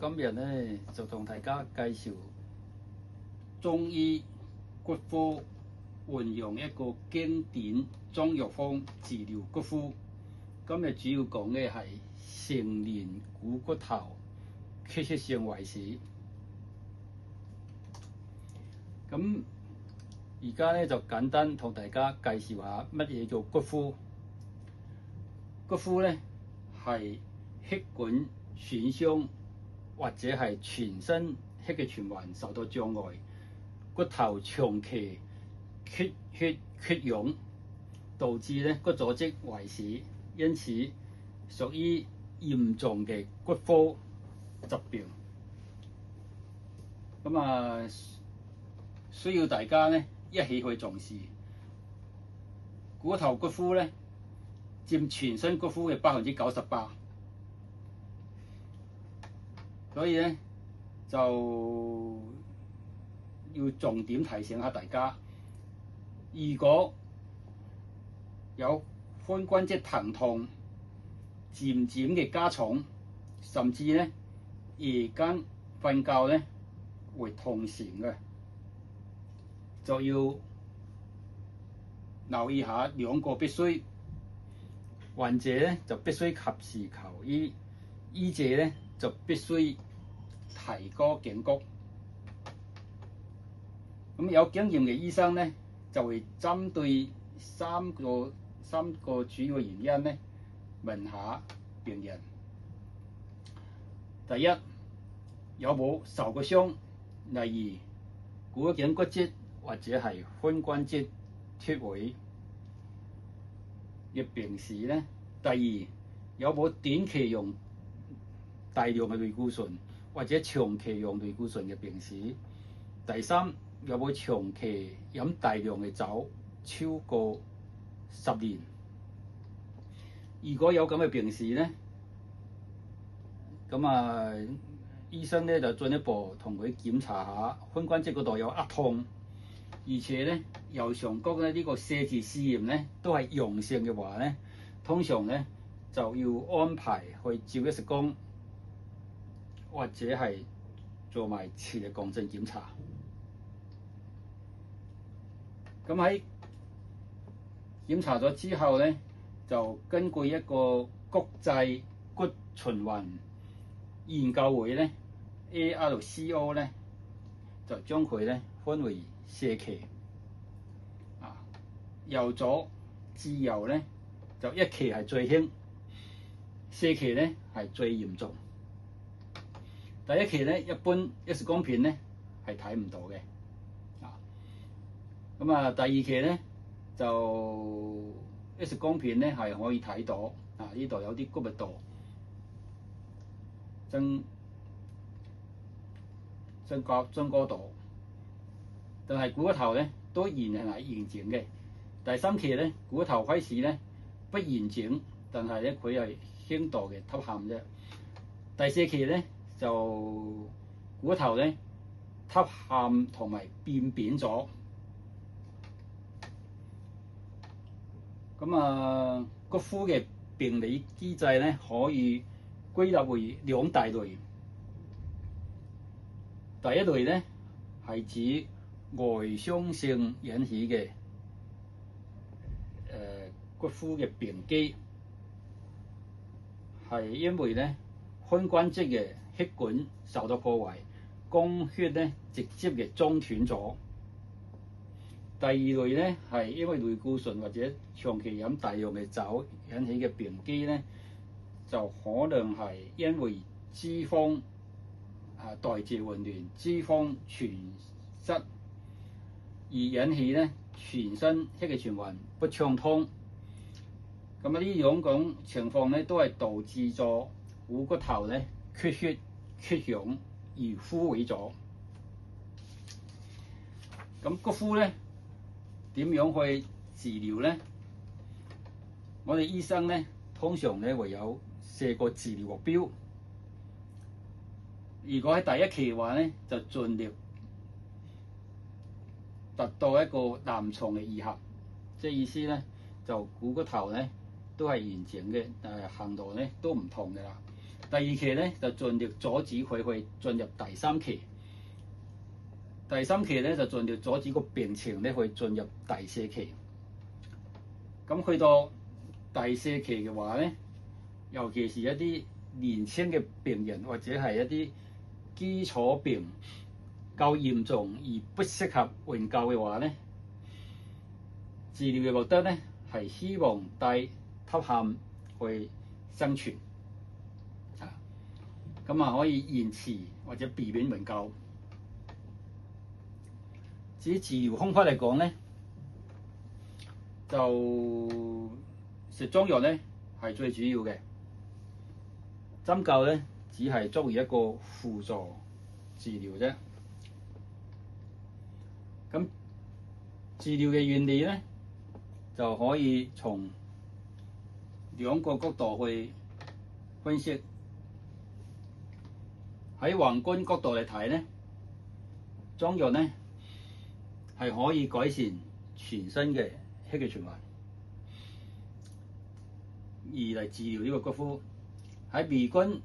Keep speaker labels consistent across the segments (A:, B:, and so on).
A: 今日咧就同大家介紹中醫骨科運用一個經典中藥方治療骨枯。今日主要講嘅係成年股骨頭缺血性壞死。咁而家咧就簡單同大家介紹下乜嘢叫骨枯。骨枯咧係血管損傷或者係全身血嘅循環受到障礙，骨頭長期缺血缺氧，導致咧骨組織壞死，因此屬於嚴重嘅骨科疾病。需要大家咧一起去重視。骨頭骨枯咧佔全身骨枯嘅98%，所以咧就要重點提醒下大家，如果有髖關節疼痛漸漸嘅加重，甚至咧夜間瞓覺咧會痛醒嘅，就要留意下兩個必須。患者咧就必須及時求醫，醫者咧就必須提高警覺。咁有經驗嘅醫生咧就會針對三個主要原因咧問下病人。第一，有冇受過傷，例如股頸骨折或者係髖關節脫位嘅病史咧。第二，有冇短期用大量嘅類固醇或者長期用類固醇嘅病史。第三，有冇長期飲大量嘅酒超過10年。如果有咁嘅病史咧，醫生咧就進一步同佢檢查下髖關節嗰度有痛，而且咧右上角咧呢個射字試驗咧都係陽性嘅話咧，通常咧就要安排去照 X 光或者係做埋磁力共振檢查。咁喺檢查咗之後咧，就根據一個國際骨循環研究會咧 ARCO 咧，就將佢咧分為4期。由左至右咧，就1期係最輕，4期咧係最嚴重。第1期咧，一般 X 光片咧係睇唔到嘅。第2期咧就 X 光片咧係可以睇到。呢度有啲骨密度增高度，但係股骨頭咧都仍然係完整嘅。第3期咧，股骨頭開始咧不完整，但係咧佢係輕度嘅凹陷啫。第4期咧就股骨頭咧凹陷同埋變扁咗。骨枯嘅病理機制咧可以歸納為2大類。第一類咧係指外傷性引起嘅骨枯嘅病機，係因為咧髖關節嘅血管受到破壞，供血咧直接嘅中斷咗。第二類咧係因為類固醇或者長期飲大量嘅酒引起嘅病機咧，就可能係因為脂肪代謝混亂、脂肪全失而引起咧全身血嘅循環不暢通。呢兩種情況咧都係導致咗股骨頭咧缺血缺氧而枯萎咗。骨枯咧點樣去治療咧？我哋醫生咧通常咧會有4個治療目標。如果喺第1期嘅話咧，就盡力達到一個臨床嘅癒合，即係意思咧就股骨頭咧都係完整嘅，但係行動咧都唔同嘅啦。第二期咧就盡力阻止佢去進入第三期，第三期咧就盡力阻止個病情咧去進入第四期。咁去到第四期嘅話咧，尤其是一啲年輕嘅病人或者係一啲基礎病較嚴重而不適合援救嘅話咧，治療嘅目的咧係希望帶吸喊去生存，咁啊可以延遲或者避免援救。至於治療方法嚟講咧，就食中藥咧係最主要嘅，針灸咧只係作為一個輔助治療啫。咁治療嘅原理咧就可以從兩個角度去分析。喺宏觀角度嚟睇咧，中藥咧係可以改善全身嘅血液循環，而嚟治療呢個骨枯。喺微觀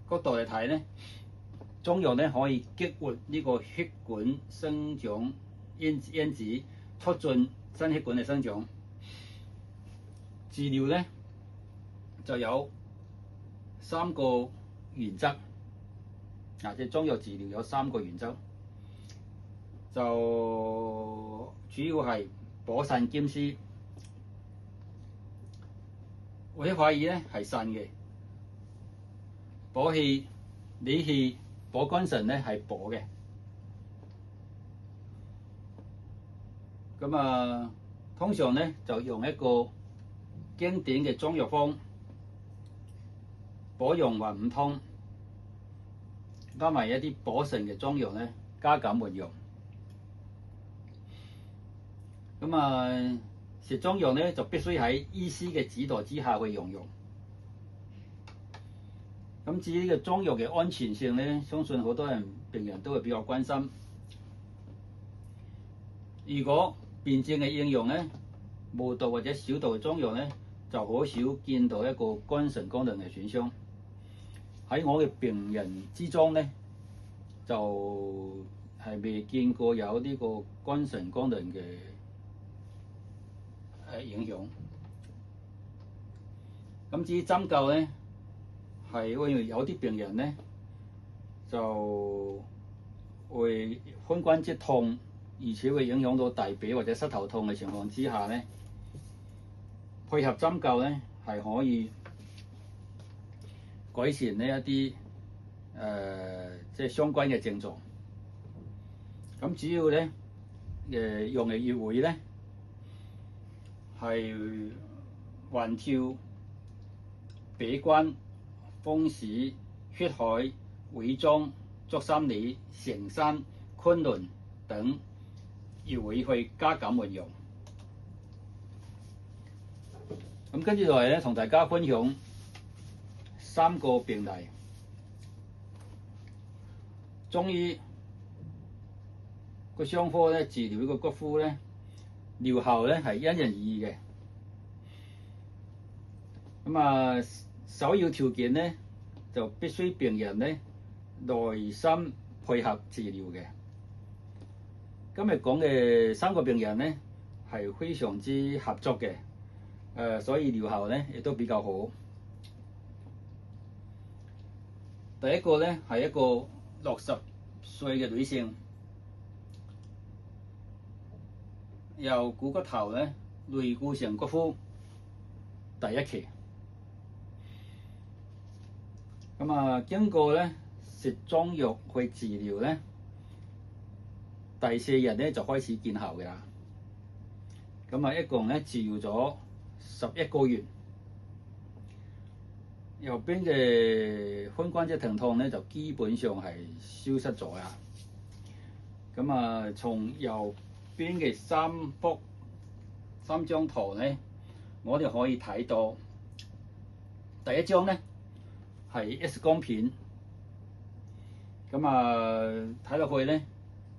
A: 角度嚟睇咧，中藥咧可以激活呢個血管生長因子，促進新血管嘅生長。治療咧就有三個原則，即係中藥治療有三個原則，就主要係補腎兼施。我啲懷疑咧係腎嘅，補氣、理氣、補肝腎咧係補嘅。咁啊，通常咧就用一個經典嘅中藥方，補陽還五湯，加埋一啲補腎嘅中藥咧，加減運用。咁啊，食中藥咧就必須喺醫師嘅指導之下去用。咁至於呢個中藥嘅安全性咧，相信好多病人都會比較關心。如果辨證嘅應用咧，無毒或者小毒嘅中藥咧，就好少見到一個肝腎功能嘅損傷。喺我嘅病人之中咧，就係未見過有呢個肝腎功能嘅影響。咁至於針灸咧，係因為有啲病人咧就會髖關節痛，而且會影響到大髀或者膝頭痛嘅情況之下咧，配合針灸咧係可以改善呢一啲即係相關嘅症狀。咁主要咧用嚟穴位咧係環跳、比關、風市、血海、會莊、足三里、成山、昆崙等穴位去加減運用。咁跟住落嚟咧，同大家分享三個病例。中醫個傷科咧治療呢個骨枯咧，療效咧係因人而異嘅。咁啊，首要條件咧就必須病人咧耐心配合治療嘅。今日講嘅三個病人咧係非常之合作嘅，所以療效咧亦都比較好。第一個咧係一個60歲嘅女性，由股骨頭咧類固成骨枯第一期。咁啊，經過咧食中藥去治療咧，第4日咧就開始見效嘅啦。咁啊，一共咧治療咗11個月，右邊嘅髖關節疼痛咧就基本上係消失咗啦。咁啊，從右邊嘅三張圖咧，我哋可以睇到第一張咧係 X 光片，咁啊睇落去咧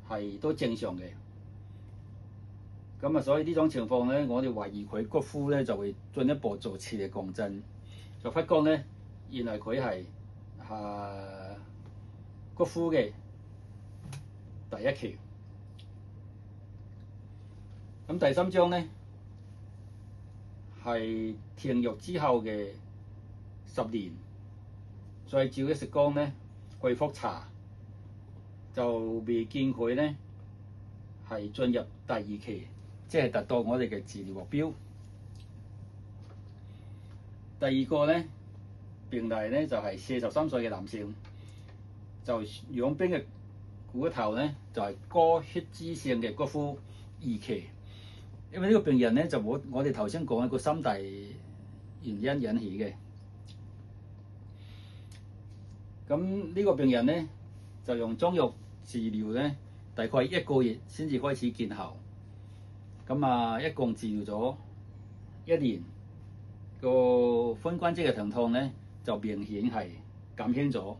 A: 係都正常嘅。咁啊，所以呢種情況咧，我哋懷疑佢骨枯咧就會進一步做磁力共振，就發覺咧原來佢係骨枯嘅第一期。咁第三章咧係停藥之後嘅10年，再照 X 光咧去覆查，就未見佢咧係進入第二期，即係達到我哋嘅治療目標。第二個咧病例咧就係43歲嘅男性，就兩邊嘅骨頭咧就係高血脂性嘅骨枯2期。因為呢個病人咧就我哋頭先講一個心大原因引起嘅。咁呢個病人咧就用中藥治療咧，大概1個月先至開始見效。咁一共治療咗1年，個髖關節嘅疼痛咧就明顯係減輕咗。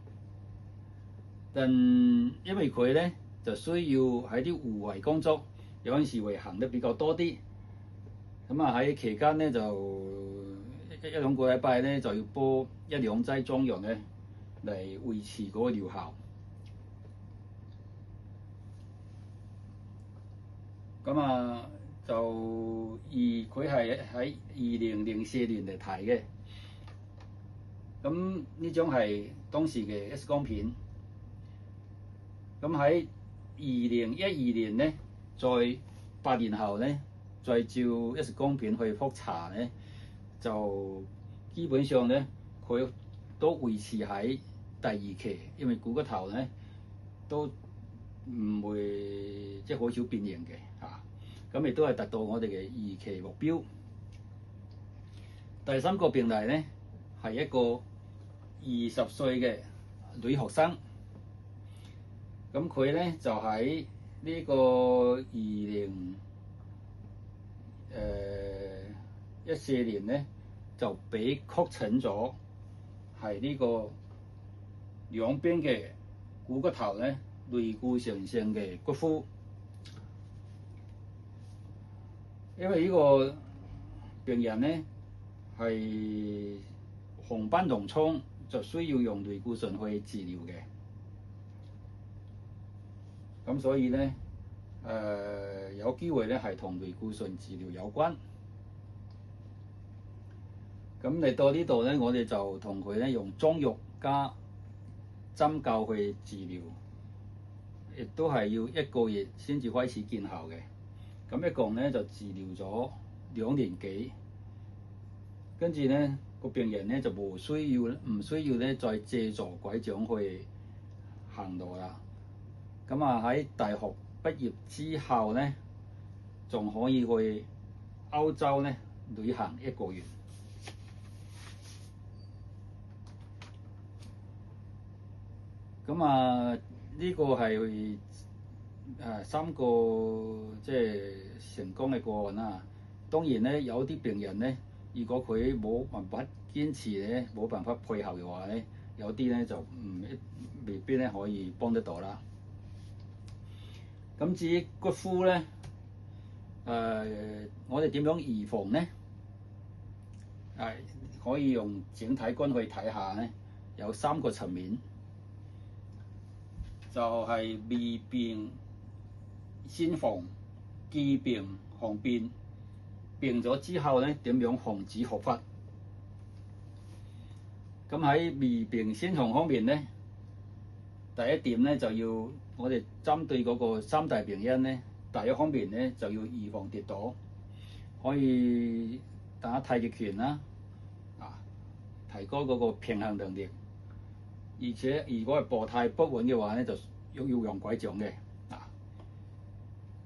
A: 但因為佢咧就需要喺啲戶外工作，有陣時會行得比較多啲。喺期間咧就一兩個禮拜咧就要煲1、2劑中藥咧嚟維持嗰個療效。佢係喺2004年嚟睇嘅。咁呢張係當時嘅 X 光片。咁喺2012年咧，再8年後咧，再照 X 光片去覆查咧，就基本上咧佢都維持喺第2期，因為骨頭咧都唔會即係好少變形嘅嚇。咁亦都係達到我哋嘅2期目標。第3個病例咧係一個20歲嘅女學生。咁佢咧就喺呢個2014年咧就俾確診咗係呢個兩邊嘅股骨頭咧類固醇性嘅骨枯。因為呢個病人咧係紅斑狼瘡，就需要用類固醇去治療嘅。咁所以咧，有機會咧係同類固醇治療有關。咁嚟到呢度咧，我哋就同佢咧用中藥加針灸去治療，亦都係要1個月先至開始見效嘅。咁一共咧就治療咗2年幾，跟住咧個病人咧就唔需要咧再借助拐杖去行路啦。喺大學畢業之後咧，仲可以去歐洲咧旅行1個月。呢個係3個即係成功嘅個案啦。當然咧，有啲病人咧，如果佢冇辦法堅持咧，冇辦法配合嘅話咧，有啲咧就未必咧可以幫得到啦。咁至於骨枯咧，我哋點樣預防咧？可以用整體觀去睇下咧，有3個層面，就係未病先防，既病防變，病咗之後咧點樣防止復發。咁喺未病先防方面咧，第一點咧就要我哋針對嗰個3大病因咧，第一方面咧就要預防跌倒，可以打太極拳啦，提高嗰個平衡能力。而且如果係步態不穩嘅話咧，就要用拐杖嘅。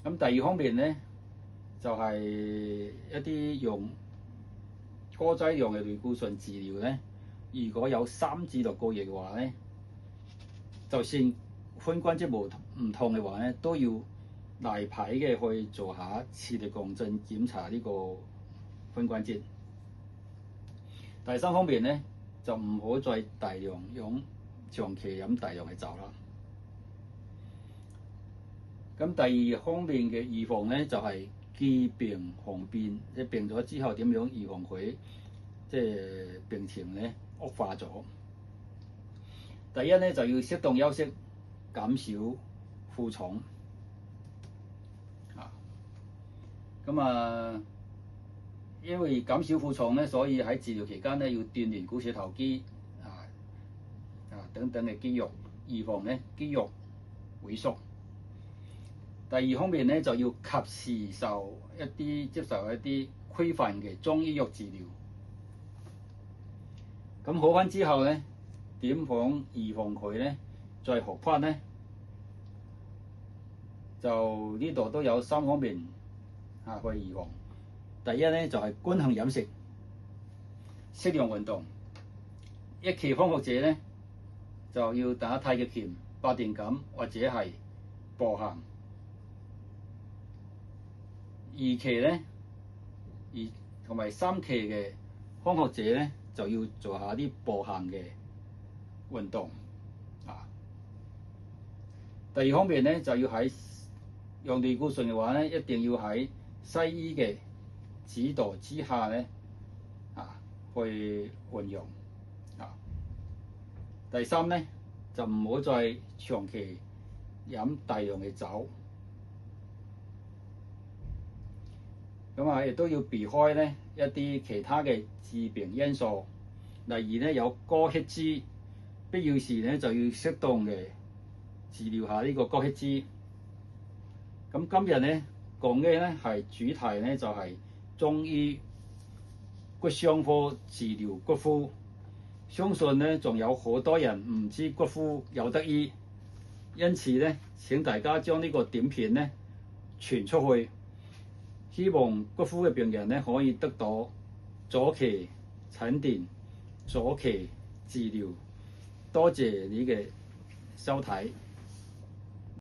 A: 咁第二方面咧，就係一啲用高劑量嘅類固醇治療咧，如果有3至6個月嘅話咧，就算髖關節唔痛嘅話咧，都要例牌嘅去做下磁力共振檢查呢個髖關節。第3方面咧，就唔好再長期飲大量嘅酒啦。咁第二方面嘅預防咧，就係既病防變，即係病咗之後點樣預防佢，即係病情咧惡化咗。第一咧就要適當休息，減少負重。咁因為減少負重咧，所以喺治療期間咧要鍛鍊股四頭肌等等嘅肌肉，預防咧肌肉萎縮。第二方面咧就要及時接受一啲規範嘅中醫藥治療。咁好返之後咧，點樣預防佢咧再復發咧？就呢度都有3方面去預防。第一咧就係均衡飲食、適量運動。一期康復者咧就要打太極拳、八段錦或者係步行。2期咧，同埋3期嘅康復者咧就要做下啲步行嘅運動。第二方面咧就要喺用類固醇嘅話咧，一定要喺西醫嘅指導之下咧去運用。第3咧就唔好再長期飲大量嘅酒。咁亦都要避開咧一啲其他嘅致病因素，例如咧有高血脂，必要時咧就要適當嘅治療下呢個高血脂。咁今日咧講嘅咧係主題咧就係中醫骨傷科治療骨枯，相信咧仲有好多人唔知骨枯有得醫，因此咧請大家將呢個短片咧傳出去。希望骨枯嘅病人咧可以得到早期診斷、早期治療。多謝你嘅收睇。